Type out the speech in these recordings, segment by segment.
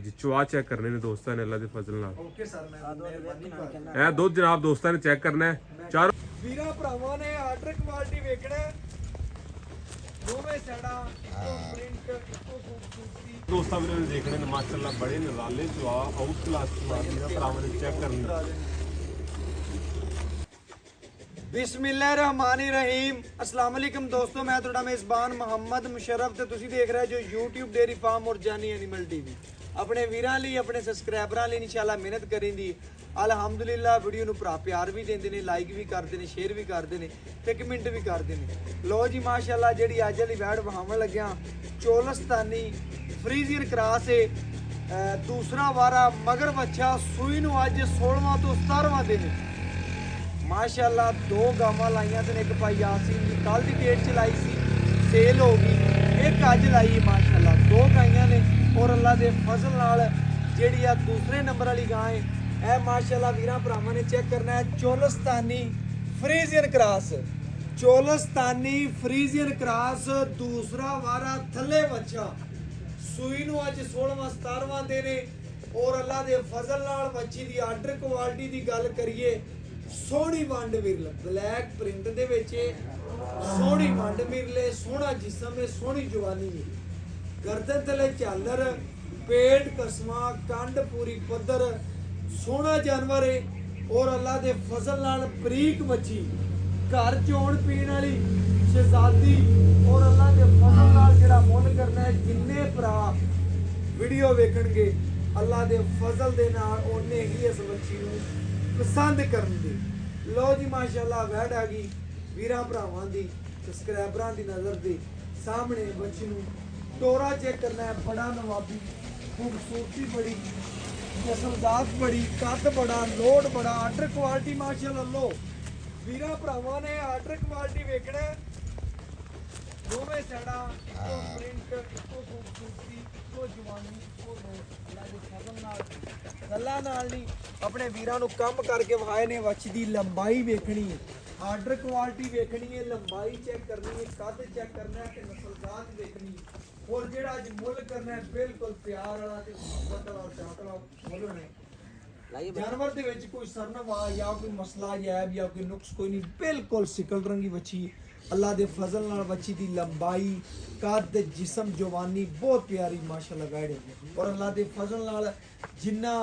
जी चुआ चेक करने ने दोस्तों ने अल्लाह दे फजल नाल ओके सर मैं ए दुੱਧ जनाब दोस्तों ने चेक करना है चार ਵੀਰਾਂ ਭਰਾਵਾਂ ਨੇ ਆਰਡਰ ਕੁਆਲਿਟੀ ਵੇਖਣਾ ਦੋਵੇਂ ਸਾਈਡਾਂ ਇੱਕੋ ਪ੍ਰਿੰਟ ਇੱਕੋ ਖੂਬਸੂਰਤੀ दोस्तों ने देखने ने माशाल्लाह बड़े नजाले चुआ आउट क्लास चुआ ਵੀਰਾਂ ਭਰਾਵਾਂ ਨੇ ਚੈੱਕ ਕਰਨਾ ਬਿਸਮਿਲ੍ਲਾਹਿਰਰਹਿਮਾਨਿਰਰਹੀਮ अस्सलाम वालेकुम दोस्तों मैं ਤੁਹਾਡਾ ਮੇਜ਼ਬਾਨ ਮੁਹੰਮਦ ਮੁਸ਼ਰਫ ਤੇ ਤੁਸੀਂ ਦੇਖ ਰਹੇ ਜੋ YouTube ਡੇਰੀ ਫਾਰਮ ਔਰ ਜਾਨੀ ਐਨੀਮਲ ਟੀਵੀ ਆਪਣੇ ਵੀਰਾਂ ਲਈ ਆਪਣੇ ਸਬਸਕ੍ਰਾਈਬਰਾਂ ਲਈ ਇਨਸ਼ਾਅੱਲਾ ਮਿਹਨਤ ਕਰੀਂਦੀ ਅਲਹਮਦੁਲਿਲਾ ਵੀਡੀਓ ਨੂੰ ਭਰਾ ਪਿਆਰ ਵੀ ਦਿੰਦੇ ਨੇ ਲਾਈਕ ਵੀ ਕਰਦੇ ਨੇ ਸ਼ੇਅਰ ਵੀ ਕਰਦੇ ਨੇ ਤੇ ਕਮੈਂਟ ਵੀ ਕਰਦੇ ਨੇ ਲੋ ਜੀ ਮਾਸ਼ਾਅੱਲਾ ਜਿਹੜੀ ਅੱਜ ਵਾਲੀ ਵੈੜ ਵਹਾਵਣ ਲੱਗਿਆ ਚੋਲਸਤਾਨੀ ਫਰੀਜ਼ੀਅਨ ਕਰਾਸ ਹੈ ਦੂਸਰਾ ਵਾਰਾ ਮਗਰ ਬੱਚਾ ਸੂਈ ਨੂੰ ਅੱਜ 16ਵਾਂ ਤੋਂ 17ਵਾਂ ਦਿਨ माशाअल्लाह दो गावां लाइयां ते एक भाई यासीन दी कल दी डेट च लाई सी सेल हो गई एक अज लाई है माशाअल्लाह दो गाइयां ने और अल्लाह दे फजल नाल जेहड़ी आ दूसरे नंबर वाली गां है ए माशाअल्लाह वीरां भरावां ने चेक करना है Cholistani Friesian cross Cholistani Friesian cross दूसरा वारा थल्ले बच्चा सूई नु अज 16वां 17वां दिन और अल्लाह दे फजल नाल बच्ची दी आर्डर क्वालिटी दी गल करिए सोहनी वंड विरल ब्लैक प्रिंट दे विच सोहनी वंड विरले सोहना जिस्म है सोहनी जवानी है गर्दन तले झालर पेट कसमा कंड पूरी पद्धर सोहना जानवर है और अल्लाह दे फजल नाल बरीक बच्ची घर चोण पीण वाली शहजादी और अल्लाह दे फजल नाल जेड़ा मुल करना है जिन्ने भरा वीडियो वेखणगे अल्लाह दे फजल दे नाल ओने ही इस बच्ची नूं पसंद करन दी लो जी माशाअल्लाह वैड आ गई वीरां भरावां दी सब्सक्राइबरां दी नज़र दे सामने बच्ची नूं टोरा चेक करना है बड़ा नवाबी खूबसूरती बड़ी जसमदात बड़ी कद बड़ा लोड बड़ा आर्डर क्वालिटी माशाअल्लाह लो वीरां भरावां ने आर्डर क्वालिटी वेखना दोवें साइडां इक्को प्रिंट इक्को खूबसूरती इक्को जवानी इक्को लोड अल्लाह दे फजल नाल ਗੱਲਾਂ ਨਾਲ ਨਹੀਂ ਆਪਣੇ ਵੀਰਾਂ ਨੂੰ ਕੰਮ ਕਰਕੇ ਵਿਖਾਏ ਨੇ ਵੱਛ ਦੀ ਲੰਬਾਈ ਵੇਖਣੀ ਹੈ ਆਰਡਰ ਕੁਆਲਿਟੀ ਵੇਖਣੀ ਹੈ ਲੰਬਾਈ ਚੈੱਕ ਕਰਨੀ ਹੈ ਕੱਦ ਚੈੱਕ ਕਰਨਾ ਹੈ ਤੇ ਨਸਲਜ਼ਾਤ ਵੇਖਣੀ ਹੈ ਔਰ ਜਿਹੜਾ ਅੱਜ ਮੁੱਲ ਕਰਨਾ ਹੈ ਬਿਲਕੁਲ ਪਿਆਰ ਵਾਲਾ ਤੇ ਮੁਹੱਬਤ ਵਾਲਾ ਚਾਹਤ ਵਾਲਾ ਮੁੱਲ ਨੇ ਜਾਨਵਰ ਦੇ ਵਿੱਚ ਕੋਈ ਸਰਨਵਾ ਜਾਂ ਕੋਈ ਮਸਲਾ ਜੈਬ ਜਾਂ ਕੋਈ ਨੁਕਸ ਕੋਈ ਨਹੀਂ ਬਿਲਕੁਲ ਸਿਕਲ ਰੰਗੀ ਵੱਛੀ अल्लाह दे फजल नाल बच्ची दी लंबाई कद जिस्म जवानी बहुत प्यारी माशाअल्लाह वैड है और अल्लाह दे फजल नाल जिन्ना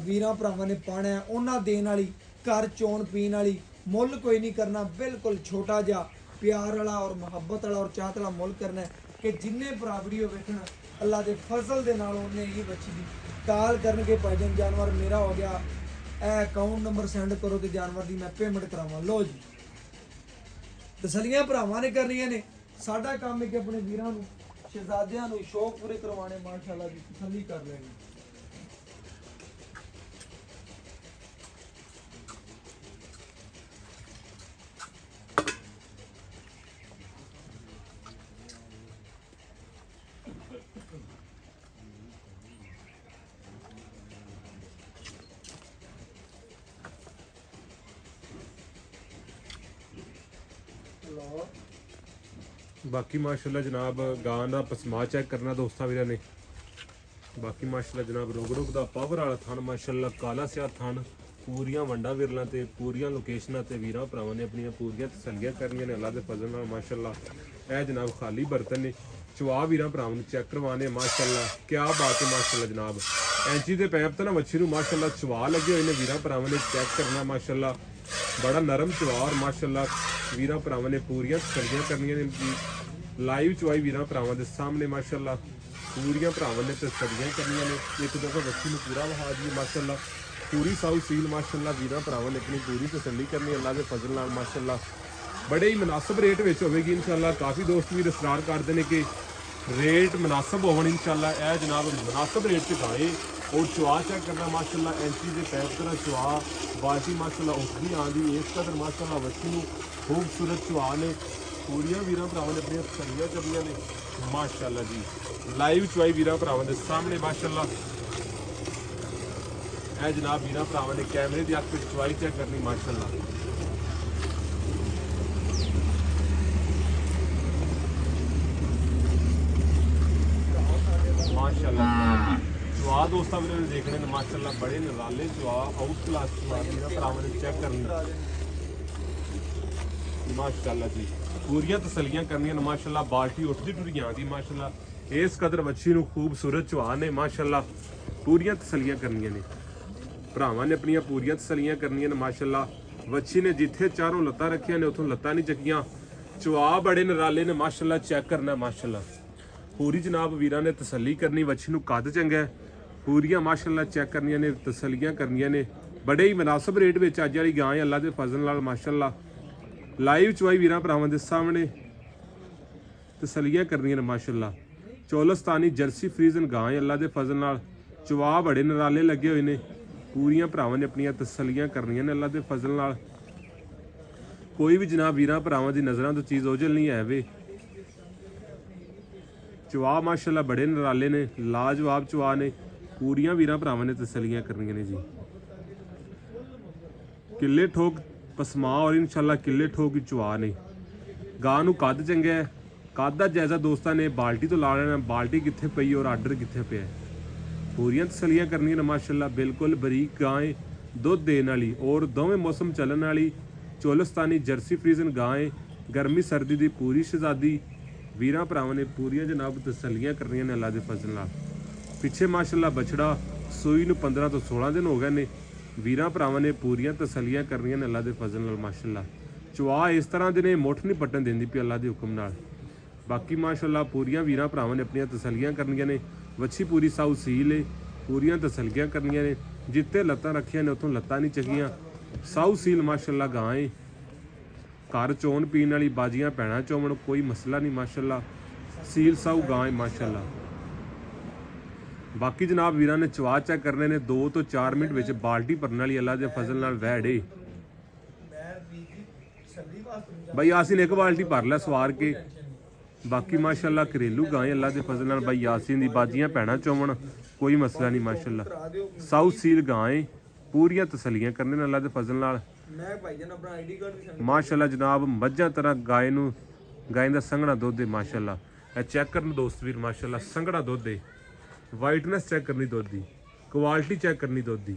वीरां भरावां ने पाना है उन्हां देण वाली घर चोण पीण वाली मुल कोई नहीं करना बिल्कुल छोटा जा प्यार वाला और मुहब्बत वाला और चाहत वाला मुल करना है कि जिन्ने भरा वीडियो वेखण अल्लाह दे फजल दे नाल उन्ने ही बच्ची दी काल करनगे भाईजान जानवर मेरा हो गया ए अकाउंट नंबर सेंड करो ते जानवर दी मैं पेमेंट करावां लो जी तसलियां भरावां ने करनियां ने साडा काम है कि अपने वीरां नूं शहजादियां नूं शौक पूरे करवाने माशाअल्लाह दी तसल्ली कर लेनी बाकी माशाल्लाह जनाब गां दा पसमा चेक करना दोस्तां वीरां ने बाकी माशाल्लाह जनाब रुग रुग दा पावर वाला थान माशाल्लाह काला स्या थान पूरियां वंडा विरलां ते पूरियां लोकेशनां ते वीरां भरावां ने अपनी पूरियां तसल्लियां करनियां ने अल्लाह दे फजल नाल माशाल्लाह ए जनाब खाली बर्तन ने चुआ वीरां भरावां नूं चेक करवाने माशाल्लाह क्या बात है माशाल्लाह जनाब ऐंची दे पैप तो ना मच्छी नूं माशाल्लाह चुआ लगे हुए ने वीरां भरावां ने चेक करना माशाल्लाह बड़ा नरम चुआ और माशाल्लाह वीरां भरावां ने पूरियां तसल्लियां करनियां ने लाइव चुआई वीरां भरावां दे सामने माशाल्लाह पूरियां भरावां ने तसल्लियां करनियां ने एक दफा बच्ची नूं पूरा वहा दी माशाल्लाह पूरी साउ सील माशाल्लाह वीरां भरावां ने अपनी पूरी तसल्ली करनी अल्लाह दे फजल नाल माशाल्लाह बड़े ही मुनासिब रेट विच होवेगी इंशाल्लाह काफ़ी दोस्त भी इसरार करते हैं कि रेट मुनासिब होवन इंशाल्लाह ए जनाब मुनासिब रेट च गाए और चुआ चेक करना माशाल्लाह एंची दे पैप तरह चुआ बाजी माशाल्लाह उठदी आंदी इस कदर माशाल्लाह बच्ची नूं खूबसूरत चुआ ने पूरियां वीरां भरावां ने अपनी तसल्लियां करनियां ने माशाल्लाह जी लाइव चुआई वीरां भरावां दे सामने माशाल्लाह ए जनाब वीरां भरावां ने कैमरे दी अख विच चुआई चेक करनी माशाल्लाह माशाल्लाह ਚਵਾ ਦੋਸਤਾਂ ਵੀਰਾਂ ਨੇ ਦੇਖਣੇ ਨੇ ਮਾਸ਼ਾਅੱਲਾ ਬੜੇ ਨਿਰਾਲੇ ਚਵਾ ਆਊਟ ਕਲਾਸ ਚਵਾ ਵੀਰਾਂ ਭਰਾਵਾਂ ਨੇ ਚੈੱਕ ਕਰਨੀ ਮਾਸ਼ਾਅੱਲਾ ਜੀ ਪੂਰੀਆਂ ਤਸੱਲੀਆਂ ਕਰਨੀਆਂ ਨੇ ਮਾਸ਼ਾਅੱਲਾ ਬਾਲਟੀ ਉੱਠਦੀ ਟੁੱਟੀ ਜਾਂਦੀ ਮਾਸ਼ਾਅੱਲਾ ਇਸ ਕਦਰ ਵੱਛੀ ਨੂੰ ਖੂਬਸੂਰਤ ਚਵਾ ਨੇ ਮਾਸ਼ਾਅੱਲਾ ਪੂਰੀਆਂ ਤਸੱਲੀਆਂ ਕਰਨੀਆਂ ਨੇ ਭਰਾਵਾਂ ਨੇ ਆਪਣੀਆਂ ਪੂਰੀਆਂ ਤਸੱਲੀਆਂ ਕਰਨੀਆਂ ਨੇ ਮਾਸ਼ਾਅੱਲਾ ਵੱਛੀ ਨੇ ਜਿੱਥੇ ਚਾਰੋਂ ਲੱਤਾਂ ਰੱਖੀਆਂ ਨੇ ਉਥੋਂ ਲੱਤਾਂ ਨਹੀਂ ਚੱਕੀਆਂ ਚਵਾ ਬੜੇ ਨਿਰਾਲੇ ਨੇ ਮਾਸ਼ਾਅੱਲਾ ਚੈੱਕ ਕਰਨਾ ਮਾਸ਼ਾਅੱਲਾ ਪੂਰੀ ਜਨਾਬ ਵੀਰਾਂ ਨੇ ਤਸੱਲੀ ਕਰਨੀ ਵੱਛੀ ਨੂੰ ਕੱਦ ਚੰਗਾ ਹੈ ਪੂਰੀਆਂ ਮਾਸ਼ਾਅੱਲਾ ਚੈੱਕ ਕਰਨੀਆਂ ਨੇ ਤਸੱਲੀਆਂ ਕਰਨੀਆਂ ਨੇ ਬੜੇ ਹੀ ਮੁਨਾਸਬ ਰੇਟ ਵਿੱਚ ਅੱਜ ਵਾਲੀ ਗਾਂ ਹੈ ਅੱਲਾ ਦੇ ਫਜ਼ਲ ਨਾਲ ਮਾਸ਼ਾਅੱਲਾ ਲਾਈਵ ਚਵਾਈ ਵੀਰਾਂ ਭਰਾਵਾਂ ਦੇ ਸਾਹਮਣੇ ਤਸੱਲੀਆਂ ਕਰਨੀਆਂ ਨੇ ਮਾਸ਼ਾਅੱਲਾ ਚੋਲਸਤਾਨੀ ਜਰਸੀ ਫਰੀਜ਼ਨ ਗਾਂ ਹੈ ਅੱਲਾ ਦੇ ਫਜ਼ਲ ਨਾਲ ਚਵਾ ਬੜੇ ਨਿਰਾਲੇ ਲੱਗੇ ਹੋਏ ਨੇ ਪੂਰੀਆਂ ਭਰਾਵਾਂ ਨੇ ਆਪਣੀਆਂ ਤਸੱਲੀਆਂ ਕਰਨੀਆਂ ਨੇ ਅੱਲਾ ਦੇ ਫਜ਼ਲ ਨਾਲ ਕੋਈ ਵੀ ਜਨਾਬ ਵੀਰਾਂ ਭਰਾਵਾਂ ਦੀ ਨਜ਼ਰਾਂ ਤੋਂ ਚੀਜ਼ ओझल नहीं है वे ਚਵਾ ਮਾਸ਼ਾਅੱਲਾ ਬੜੇ ਨਿਰਾਲੇ ਨੇ ਲਾਜਵਾਬ ਚਵਾ ਨੇ ਪੂਰੀਆਂ ਵੀਰਾਂ ਭਰਾਵਾਂ ਨੇ ਤਸੱਲੀਆਂ ਕਰਨੀਆਂ ਨੇ ਜੀ ਕਿੱਲੇ ਠੋਕ ਪਸਮਾ ਔਰ ਇਨਸ਼ਾਅੱਲਾ ਕਿੱਲੇ ਠੋਕ ਚਵਾ ਨੇ ਗਾਂ ਨੂੰ ਕੱਦ ਚੰਗਾ ਹੈ ਕੱਦ ਦਾ ਜਾਇਜ਼ਾ ਦੋਸਤਾਂ ਨੇ ਬਾਲਟੀ ਤੋਂ ਲਾ ਲੈਣਾ ਬਾਲਟੀ ਕਿੱਥੇ ਪਈ ਔਰ ਆਰਡਰ ਕਿੱਥੇ ਪਿਆ ਪੂਰੀਆਂ ਤਸੱਲੀਆਂ ਕਰਨੀਆਂ ਨੇ ਮਾਸ਼ਾਅੱਲਾ ਬਿਲਕੁਲ ਬਰੀਕ ਗਾਂ ਹੈ ਦੁੱਧ ਦੇਣ ਵਾਲੀ ਔਰ ਦੋਵੇਂ ਮੌਸਮ ਚੱਲਣ ਵਾਲੀ ਚੋਲਸਤਾਨੀ ਜਰਸੀ ਫਰੀਜ਼ਨ ਗਾਂ ਹੈ ਗਰਮੀ ਸਰਦੀ ਦੀ ਪੂਰੀ ਸ਼ਹਿਜ਼ਾਦੀ ਵੀਰਾਂ ਭਰਾਵਾਂ ਨੇ ਪੂਰੀਆਂ ਜਨਾਬ ਤਸੱਲੀਆਂ ਕਰਨੀਆਂ ਨੇ ਅੱਲਾ ਦੇ ਫਜ਼ਲ ਨਾਲ ਪਿੱਛੇ ਮਾਸ਼ਾਅੱਲਾ ਬਛੜਾ ਸੂਈ ਨੂੰ 15 ਤੋਂ 16 ਦਿਨ ਹੋ ਗਏ ਨੇ ਵੀਰਾਂ ਭਰਾਵਾਂ ਨੇ ਪੂਰੀਆਂ ਤਸੱਲੀਆਂ ਕਰਨੀਆਂ ਨੇ ਅੱਲਾ ਦੇ ਫਜ਼ਲ ਨਾਲ ਮਾਸ਼ਾਅੱਲਾ ਚਵਾ ਇਸ ਤਰ੍ਹਾਂ ਦੇ ਨੇ ਮੁੱਠ ਨਹੀਂ ਪੱਟਣ ਦਿੰਦੀ ਪਈ ਅੱਲਾ ਦੇ ਹੁਕਮ ਨਾਲ ਬਾਕੀ ਮਾਸ਼ਾਅੱਲਾ ਪੂਰੀਆਂ ਵੀਰਾਂ ਭਰਾਵਾਂ ਨੇ ਆਪਣੀਆਂ ਤਸੱਲੀਆਂ ਕਰਨੀਆਂ ਨੇ ਵੱਛੀ ਪੂਰੀ ਸਾਊ ਸੀਲ ਏ ਪੂਰੀਆਂ ਤਸੱਲੀਆਂ ਕਰਨੀਆਂ ਨੇ ਜਿੱਤੇ ਲੱਤਾਂ ਰੱਖੀਆਂ ਨੇ ਉਥੋਂ ਲੱਤਾਂ ਨਹੀਂ ਚੱਕੀਆਂ ਸਾਊ ਸੀਲ ਮਾਸ਼ਾਅੱਲਾ ਗਾਂ ਏ ਘਰ ਚੋਣ ਪੀਣ ਵਾਲੀ ਬਾਜੀਆਂ ਪੈਣਾ ਚੋਵਣ ਕੋਈ ਮਸਲਾ ਨਹੀਂ ਮਾਸ਼ਾਅੱਲਾ ਸੀਲ ਸਾਊ ਗਾਂ ਏ ਮਾਸ਼ਾਅੱਲਾ ਬਾਕੀ ਜਨਾਬ ਵੀਰਾਂ ਨੇ ਚਵਾ ਚੈੱਕ ਕਰਨੇ ਨੇ 2 ਤੋਂ 4 ਮਿੰਟ ਵਿੱਚ ਬਾਲਟੀ ਭਰਨ ਵਾਲੀ ਅੱਲਾ ਦੇ ਫਜ਼ਲ ਨਾਲ ਵਹਿੜੇ ਬਈ ਯਾਸੀਨ ਇੱਕ ਬਾਲਟੀ ਭਰ ਲੈ ਸਵਾਰ ਕੇ ਬਾਕੀ ਮਾਸ਼ਾਅੱਲਾ ਘਰੇਲੂ ਗਾਂ ਅੱਲਾ ਦੇ ਫਜ਼ਲ ਨਾਲ ਬਈ ਯਾਸੀਨ ਦੀ ਬਾਜੀਆਂ ਪੈਣਾ ਚੋਵਣ ਕੋਈ ਮਸਲਾ ਨਹੀਂ ਮਾਸ਼ਾਅੱਲਾ ਸਾਊ ਸੀਲ ਗਾਂ ਏ ਪੂਰੀਆਂ ਤਸੱਲੀਆਂ ਕਰਨੇ ਨੇ ਅੱਲਾ ਦੇ ਫਜ਼ਲ ਨਾਲ ਮੈਂ ਭਾਈ ਜਾਨ ਆਪਣਾ ਆਈਡੀ ਕਾਰਡ ਵੀ ਮਾਸ਼ਾਅੱਲਾ ਜਨਾਬ ਮੱਝਾਂ ਤਰ੍ਹਾਂ ਗਾਂ ਦਾ ਸੰਘਣਾ ਦੁੱਧ ਹੈ ਮਾਸ਼ਾਅੱਲਾ ਇਹ ਚੈੱਕ ਕਰਨ ਦੋਸਤ ਵੀਰ ਮਾਸ਼ਾਅੱਲਾ ਸੰਘਣਾ ਦੁੱਧ ਹੈ ਵਾਈਟਨੈਸ ਚੈੱਕ ਕਰਨੀ ਦੁੱਧ ਦੀ ਕੁਆਲਿਟੀ ਚੈੱਕ ਕਰਨੀ ਦੁੱਧ ਦੀ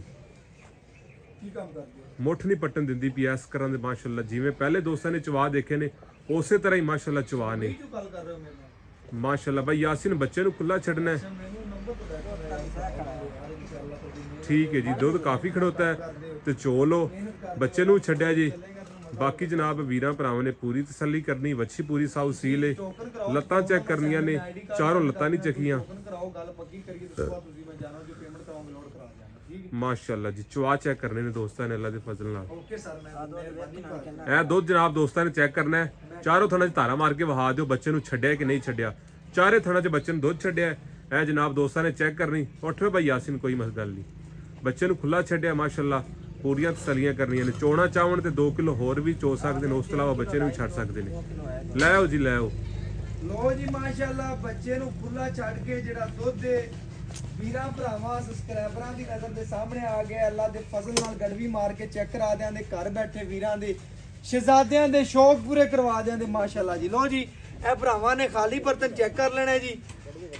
ਕੀ ਕੰਮ ਕਰਦੇ ਮੁੱਠ ਨਹੀਂ ਪੱਟਣ ਦਿੰਦੀ ਪਈ ਇਸ ਕਰਾਂ ਦੇ ਮਾਸ਼ਾਅੱਲਾ ਜਿਵੇਂ ਪਹਿਲੇ ਦੋਸਤਾਂ ਨੇ ਚਵਾ ਦੇਖੇ ਨੇ ਉਸੇ ਤਰ੍ਹਾਂ ਹੀ ਮਾਸ਼ਾਅੱਲਾ ਚਵਾ ਨੇ ਕੀ ਗੱਲ ਕਰ ਰਹੇ ਹੋ ਮੇਰੇ ਨਾਲ ਮਾਸ਼ਾਅੱਲਾ ਬਈ ਯਾਸੀਨ ਬੱਚੇ ਨੂੰ ਖੁੱਲਾ ਛੱਡਣਾ ਹੈ ਮੈਨੂੰ ਨੰਬਰ ਪਤਾ ਠੀਕ ਹੈ ਜੀ ਦੁੱਧ ਕਾਫੀ ਖੜੋਤਾ ਹੈ ਤੇ ਚੋਲੋ ਬੱਚੇ ਨੂੰ ਛੱਡਿਆ ਜੀ ਬਾਕੀ ਜਨਾਬ ਵੀਰਾਂ ਭਰਾਵਾਂ ਨੇ ਪੂਰੀ ਤਸੱਲੀ ਕਰਨੀ ਵੱਛੀ ਪੂਰੀ ਸਾਊ ਸੀਲ ਏ ਲੱਤਾਂ ਚੈੱਕ ਕਰਨੀਆਂ ਨੇ ਚਾਰੋਂ ਲੱਤਾਂ ਨਹੀਂ ਚੱਕੀਆਂ ਕਰਾਓ ਗੱਲ ਪੱਕੀ ਕਰੀਏ ਉਸ ਤੋਂ ਬਾਅਦ ਤੁਸੀਂ ਮੈਂ ਜਾਣੋ ਜੋ ਪੇਮੈਂਟ ਕਰਾਉਂਗੇ ਲੋਡ ਕਰਾ ਦਿਆਂਗਾ ਠੀਕ ਮਾਸ਼ਾਅੱਲਾ ਜੀ ਚਵਾ ਚੈੱਕ ਕਰਨੇ ਨੇ ਦੋਸਤਾਂ ਨੇ ਅੱਲਾ ਦੇ ਫਜ਼ਲ ਨਾਲ ਓਕੇ ਸਰ ਮੈਂ ਮਿਹਰਬਾਨੀ ਕਰ ਇਹ ਦੁੱਧ ਜਨਾਬ ਦੋਸਤਾਂ ਨੇ ਚੈੱਕ ਕਰਨਾ ਹੈ ਚਾਰੋਂ ਥਣਾਂ 'ਚ ਧਾਰਾ ਮਾਰ ਕੇ ਵਹਾ ਦਿਓ ਬੱਚੇ ਨੂੰ ਛੱਡਿਆ ਕਿ ਨਹੀਂ ਛੱਡਿਆ ਚਾਰੇ ਥਣਾਂ 'ਚ ਬੱਚੇ ਨੂੰ ਦੁੱਧ ਛੱਡਿਆ ਇਹ ਜਨਾਬ ਦੋਸਤਾਂ ਨੇ ਚੈੱਕ ਕਰਨੀ ਉੱਠ ਵੇ ਭਾਈ ਯਾਸੀਨ ਕੋਈ ਮਸ ਗੱਲ ਨਹੀਂ ਬੱਚੇ ਨੂੰ ਖੁੱਲਾ ਛੱਡਿਆ ਮਾਸ਼ਾਅੱਲਾ ਪੂਰੀਆਂ ਤਸੱਲੀਆਂ ਕਰਨੀਆਂ ਨੇ ਚੋਣਾ ਚਾਵਣ ਤੇ 2 ਕਿਲੋ ਹੋਰ ਵੀ ਚੋ ਸਕਦੇ ਨੇ ਉਸ ਤੋਂ ਇਲਾਵਾ ਬੱਚੇ ਨੂੰ ਵੀ ਛੱਡ ਸਕਦੇ ਨੇ ਲੈ ਆਓ ਜੀ ਲੈ ਆਓ ਲੋ ਜੀ ਮਾਸ਼ਾਅੱਲਾ ਬੱਚੇ ਨੂੰ ਖੁੱਲਾ ਛੱਡ ਕੇ ਜਿਹੜਾ ਦੁੱਧ ਦੇ ਵੀਰਾਂ ਭਰਾਵਾਂ ਸਬਸਕ੍ਰਾਈਬਰਾਂ ਦੀ ਨਜ਼ਰ ਦੇ ਸਾਹਮਣੇ ਆ ਗਿਆ ਅੱਲਾ ਦੇ ਫਜ਼ਲ ਨਾਲ ਗੜਵੀ ਮਾਰ ਕੇ ਚੈੱਕ ਕਰਾ ਦਿਆਂਦੇ ਘਰ ਬੈਠੇ ਵੀਰਾਂ ਦੇ ਸ਼ਹਿਜ਼ਾਦਿਆਂ ਦੇ ਸ਼ੌਕ ਪੂਰੇ ਕਰਵਾ ਦਿਆਂਦੇ ਮਾਸ਼ਾਅੱਲਾ ਜੀ ਲੋ ਜੀ ਇਹ ਭਰਾਵਾਂ ਨੇ ਖਾਲੀ ਬਰਤਨ ਚੈੱਕ ਕਰ ਲੈਣਾ ਜੀ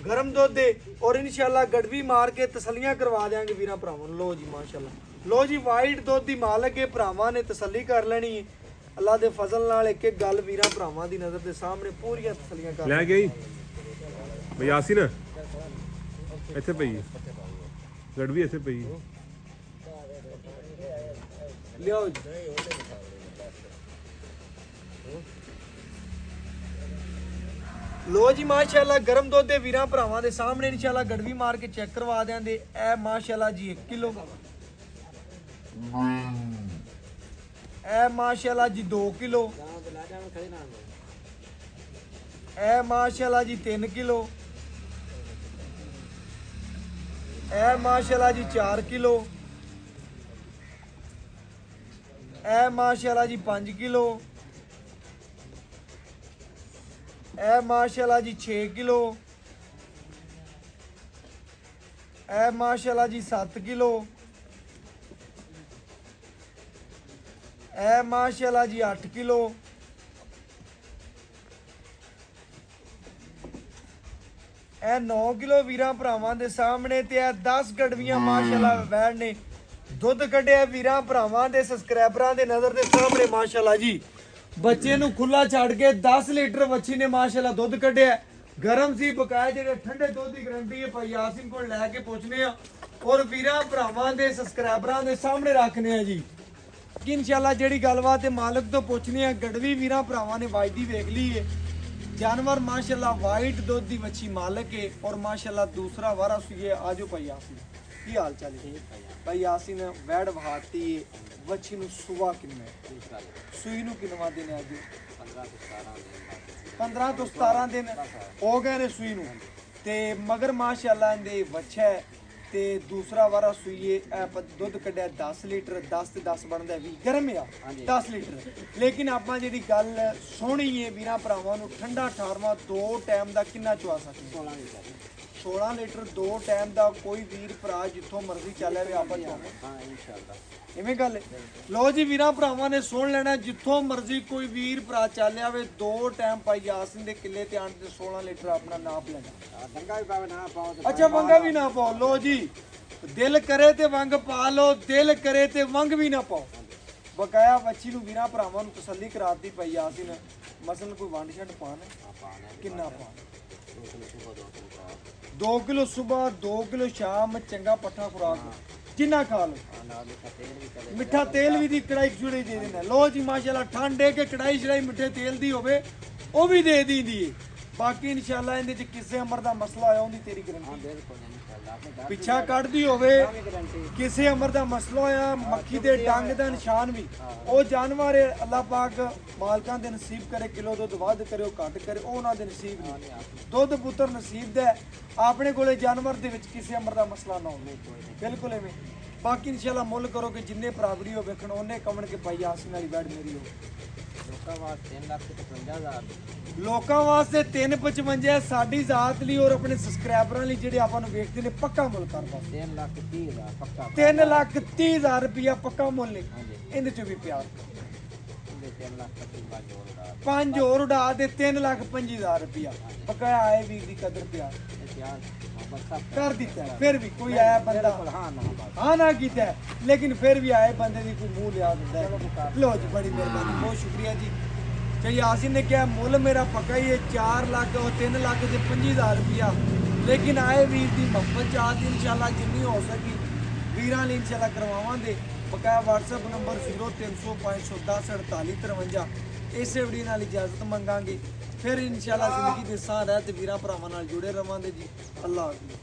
ਗਰਮ ਦੁੱਧ ਦੇ ਔਰ ਇਨਸ਼ਾਅੱਲਾ ਗੜਵੀ ਮਾਰ ਕੇ ਤਸੱਲੀਆਂ ਕਰਵਾ ਦਿਆਂਗੇ ਵੀਰਾਂ ਭਰਾਵਾਂ ਨੂੰ ਲੋ ਜੀ ਮਾਸ਼ਾਅੱਲਾ ਲੋ ਜੀ ਵਾਈਟ ਦੁੱਧ ਦੀ ਮਾਲਕ ਹੈ ਭਰਾਵਾਂ ਨੇ ਤਸੱਲੀ ਕਰ ਲੈਣੀ ਹੈ ਅੱਲਾ ਦੇ ਫਜ਼ਲ ਨਾਲ ਇੱਕ ਇੱਕ ਗੱਲ ਵੀਰਾਂ ਭਰਾਵਾਂ ਦੀ ਨਜ਼ਰ ਦੇ ਸਾਹਮਣੇ ਪੂਰੀਆਂ ਤਸੱਲੀਆਂ ਕਰ ਲੈ ਗਈ ਬਈ ਯਾਸੀਨ ਇੱਥੇ ਪਈ ਗੜਵੀ ਇੱਥੇ ਪਈ ਲਿਆਓ ਜੀ ਲੋ ਜੀ ਮਾਸ਼ਾਅੱਲਾ ਗਰਮ ਦੁੱਧ ਦੇ ਵੀਰਾਂ ਭਰਾਵਾਂ ਦੇ ਸਾਹਮਣੇ ਇਨਸ਼ਾਅੱਲਾ ਗੜਵੀ ਮਾਰ ਕੇ ਚੈੱਕ ਕਰਵਾ ਦਿਆਂਦੇ ਇਹ ਮਾਸ਼ਾਅੱਲਾ ਜੀ 1 ਕਿਲੋ ਇਹ ਮਾਸ਼ਾਅੱਲਾ ਜੀ 2 ਕਿਲੋ ਇਹ ਮਾਸ਼ਾਅੱਲਾ ਜੀ 3 ਕਿਲੋ ਇਹ ਮਾਸ਼ਾਅੱਲਾ ਜੀ 4 ਕਿਲੋ ਇਹ ਮਾਸ਼ਾਅੱਲਾ ਜੀ 5 ਕਿਲੋ ਇਹ ਮਾਸ਼ਾਅੱਲਾ ਜੀ 6 ਕਿਲੋ ਇਹ ਮਾਸ਼ਾਅੱਲਾ ਜੀ 7 ਕਿਲੋ ਇਹ ਮਾਸ਼ਾਅੱਲਾ ਜੀ 8 ਕਿਲੋ ਇਹ 9 ਕਿਲੋ ਵੀਰਾਂ ਭਰਾਵਾਂ ਦੇ ਸਾਹਮਣੇ ਤੇ ਇਹ 10 ਗੜਵੀਆਂ ਮਾਸ਼ਾਅੱਲਾ ਵੈੜ ਨੇ ਦੁੱਧ ਕੱਢਿਆ ਵੀਰਾਂ ਭਰਾਵਾਂ ਦੇ ਸਬਸਕ੍ਰਾਈਬਰਾਂ ਦੇ ਨਜ਼ਰ ਦੇ ਸਾਹਮਣੇ ਮਾਸ਼ਾਅੱਲਾ ਜੀ। ਬੱਚੇ ਨੂੰ ਖੁੱਲਾ ਛੱਡ ਕੇ 10 ਲੀਟਰ ਵੱਛੀ ਨੇ ਮਾਸ਼ਾਅੱਲਾ ਦੁੱਧ ਕੱਢਿਆ। ਗਰਮ ਸੀ ਬਕਾਇਆ, ਜਿਹੜੇ ਠੰਡੇ ਦੁੱਧ ਦੀ ਗਰੰਟੀ ਹੈ ਭਾਈ ਯਾਸੀਨ ਕੋਲ ਲੈ ਕੇ ਪਹੁੰਚਨੇ ਆ ਔਰ ਵੀਰਾਂ ਭਰਾਵਾਂ ਦੇ ਸਬਸਕ੍ਰਾਈਬਰਾਂ ਦੇ ਸਾਹਮਣੇ ਰੱਖਨੇ ਆ ਜੀ ਕਿ ਇਨਸ਼ਾਅੱਲਾ ਜਿਹੜੀ ਗੱਲਬਾਤ ਹੈ ਮਾਲਕ ਤੋਂ ਪੁੱਛਣੀ ਆ। ਗੜਵੀ ਵੀਰਾਂ ਭਰਾਵਾਂ ਨੇ ਵਾਜਦੀ ਵੇਖ ਲਈ ਹੈ। जानवर माशाल्लाह वाइट दूध दी बच्ची मालिक है और माशाल्लाह दूसरा वारा सुइए। आजो भाई यासीन की हाल चाल है भाई यासीन वैड वहाती है बच्ची नु सुबह किन्ने सुई नु किनवा दिन आज 15 तो 17 दिन हो गए ने सुई नु ते मगर माशाल्लाह इंदे बच्चा है ਤੇ ਦੂਸਰਾ ਵਾਰਾ ਸੂਈਏ ਦੁੱਧ ਕੱਢਿਆ 10 ਲੀਟਰ 10 ਤੇ 10 ਬਣਦਾ 20 ਗਰਮ ਆ 10 ਲੀਟਰ। ਲੇਕਿਨ ਆਪਾਂ ਜਿਹੜੀ ਗੱਲ ਸੋਹਣੀ ਹੈ ਵੀਰਾਂ ਭਰਾਵਾਂ ਨੂੰ ਠੰਡਾ ਠਾਰਵਾ 2 ਟਾਈਮ ਦਾ ਕਿੰਨਾ ਚਵਾ ਸਕਦੇ 16 ਲੀਟਰ 2 ਟਾਈਮ ਦਾ ਕੋਈ ਵੀਰ ਭਰਾ ਜਿੱਥੋਂ ਮਰਜ਼ੀ ਚੱਲਿਆ ਵੇ ਆਪਾਂ ਚੋਵਾਂ। ਹਾਂ ਇਨਸ਼ਾਅੱਲਾ ਇਵੇਂ ਗੱਲ ਹੈ। ਲੋ ਜੀ ਵੀਰਾਂ ਭਰਾਵਾਂ ਨੇ ਸੁਣ ਲੈਣਾ ਜਿੱਥੋਂ ਮਰਜ਼ੀ ਕੋਈ ਵੀਰ ਭਰਾ ਚੱਲਿਆ ਵੇ 2 ਟਾਈਮ ਭਾਈ ਯਾਸੀਨ ਦੇ ਕਿੱਲੇ ਤੇ ਆਣ ਤੇ 16 ਲੀਟਰ ਆਪਣਾ ਨਾਪ ਲੈਣਾ। ਵੰਗਾ ਵੀ ਪਾਵੇ ਨਾ ਪਾਓ ਅੱਛਾ ਵੰਗਾ ਵੀ ਨਾ ਪਾਓ। ਲੋ ਜੀ ਦਿਲ ਕਰੇ ਤੇ ਵੰਗ ਪਾ ਲਓ, ਦਿਲ ਕਰੇ ਤੇ ਵੰਗ ਵੀ ਨਾ ਪਾਓ। ਬਕਾਇਆ ਬੱਚੀ ਨੂੰ ਵੀਰਾਂ ਭਰਾਵਾਂ ਨੂੰ ਤਸੱਲੀ ਕਰਾਤੀ ਭਾਈ ਯਾਸੀਨ ਮਸਲ ਕੋਈ ਵੰਡ ਛੱਡ ਪਾਣਾ ਕਿੰਨਾ ਪਾ 2 ਕਿਲੋ ਸਵੇਰ 2 ਕਿਲੋ ਸ਼ਾਮ ਚੰਗਾ ਪੱਠਾ ਖੁਰਾਕ ਜਿੰਨਾ ਖਾ ਲਓ। ਮਿੱਠਾ ਤੇਲ ਵੀ ਦੀ ਕੜਾਈ ਜੁੜੀ ਦੇ ਦੇਣਾ। ਲੋ ਜੀ ਮਾਸ਼ਾਅੱਲਾ ਠੰਡੇ ਕੇ ਕੜਾਈ ਛੜਾਈ ਮਿੱਠੇ ਤੇਲ ਦੀ ਹੋਵੇ ਉਹ ਵੀ ਦੇ ਦਿੰਦੀ ਏ। ਬਾਕੀ ਇਨਸ਼ਾਅੱਲਾ ਇਹਦੇ ਚ ਕਿਸੇ ਅਮਰ ਦਾ ਮਸਲਾ ਆਇਆ ਉਹਦੀ ਤੇਰੀ ਗਰੰਟੀ ਪਿੱਛਾ ਕੱਢਦੀ ਹੋਵੇ। ਕਿਸੇ ਅਮਰ ਦਾ ਮਸਲਾ ਹੋਇਆ ਮੱਖੀ ਦੇ ਡੰਗ ਦਾ ਨਿਸ਼ਾਨ ਵੀ ਉਹ ਜਾਨਵਰ ਅੱਲਾਹ ਪਾਕ ਮਾਲਕਾਂ ਦੇ ਨਸੀਬ ਕਰੇ ਕਿਲੋ ਦੁੱਧ ਵੱਧ ਕਰੇ ਉਹ ਘੱਟ ਕਰੇ ਉਹ ਉਹਨਾਂ ਦੇ ਨਸੀਬ ਨਹੀਂ। ਦੁੱਧ ਪੁੱਤਰ ਨਸੀਬ ਦਾ ਆਪਣੇ ਕੋਲੇ ਜਾਨਵਰ ਦੇ ਵਿੱਚ ਕਿਸੇ ਅਮਰ ਦਾ ਮਸਲਾ ਨਾ ਹੋਵੇ ਬਿਲਕੁਲ ਐਵੇਂ। ਬਾਕੀ ਇਨਸ਼ਾਅੱਲਾ ਮੁੱਲ ਕਰੋ ਕਿ ਜਿੰਨੇ ਬਰਾਬਰੀ ਹੋ ਵੇਖਣ ਉਹਨੇ ਕਮਣ ਕੇ ਭਾਈ ਯਾਸੀਨ ਵਾਲੀ ਬੈਡ ਮੇਰੀ ਹੋ। ਲੋਕਾਂ ਵਾਸਤੇ 355 ਸਾਡੀ ਜ਼ਾਤ ਲਈ ਔਰ ਆਪਣੇ ਸਬਸਕ੍ਰਾਈਬਰਾਂ ਲਈ ਜਿਹੜੇ ਆਪਾਂ ਨੂੰ ਵੇਖਦੇ ਨੇ ਪੱਕਾ ਮੁੱਲ ਕਰਦਾ 3,30,000 ਪੱਕਾ 3,30,000 ਰੁਪਇਆ ਪੱਕਾ ਮੁੱਲ ਨੇ। ਇਹਦੇ ਚ ਵੀ ਪਿਆਰ 5 ਹੋਰ ਉਡਾ ਦੇ 3,25,000 ਰੁਪਇਆ ਬਕਾਇਆ ਆਏ ਵੀਰ ਦੀ ਕਦਰ ਪਿਆਰ ਕਰ ਦਿੱਤਾ। ਫਿਰ ਵੀ ਕੋਈ ਆਇਆ ਬੰਦਾ ਹਾਂ ਨਾ ਕੀਤਾ ਲੇਕਿਨ ਫਿਰ ਵੀ ਆਏ ਬੰਦੇ ਦੀ ਕੋਈ ਮੂੰਹ ਲਿਆ ਦਿੰਦਾ। ਲੋ ਜੀ ਬੜੀ ਮਿਹਰਬਾਨੀ ਬਹੁਤ ਸ਼ੁਕਰੀਆ ਜੀ। ਤੇ यासीन ने क्या मुल मेरा पक्का ही है 4 लाख और 3 लाख से 25,000 रुपया। लेकिन आए वीर की मोहब्बत चाहती इंशाल्लाह जिन्नी हो सकी वीरां लई इंशाल्लाह करवावांगे। बकाया WhatsApp नंबर 0300 510 48 53 इसे वीडियो नाल इजाजत मंगांगे। फिर इंशाल्लाह जिंदगी दे साथ रहते वीरां भरावां नाल जुड़े रवांगे जी। अल्लाह हाफिज़।